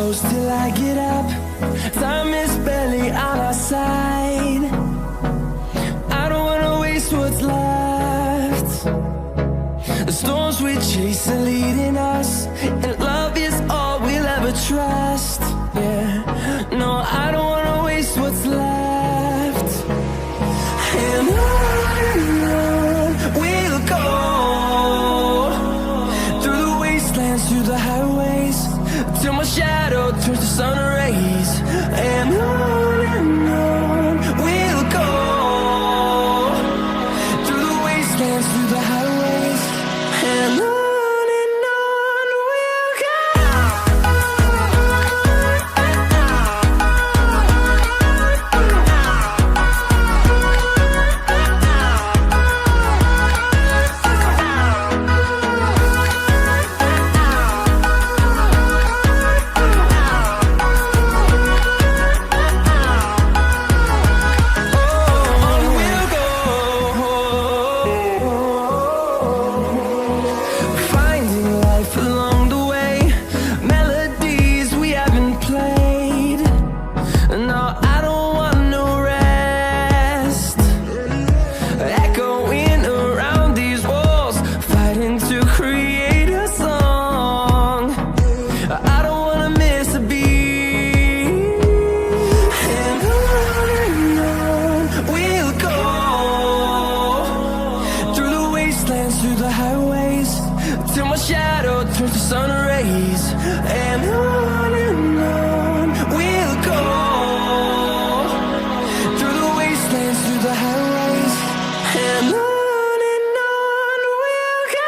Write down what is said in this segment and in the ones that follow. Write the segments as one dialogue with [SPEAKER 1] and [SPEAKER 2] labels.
[SPEAKER 1] close till I get up. Time is barely on our side. I don't wanna waste what's left. The storms we chase are leading us, and love is all we'll ever trust. Yeah, no, I don't wanna waste what's left. And on we'll go, through the wastelands, through the highways, till my shadow turns to sun rays. And on we'll go, through the wastelands, through the highways, and on we'll go. Through the highways, till my shadow turns to sun rays. And on we'll go, through the wastelands, through the highways, and on we'll go.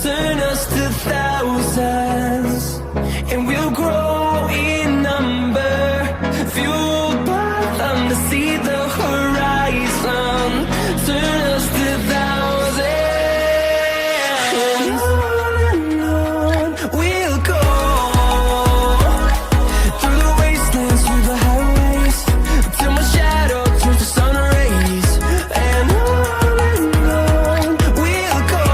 [SPEAKER 1] Turn us to thousands, and we'll grow in number, fueled by them to see the horizon. Turn us to thousands, and on we'll go, through the wastelands, through the highways, till my shadow turns to sun rays. And on we'll go,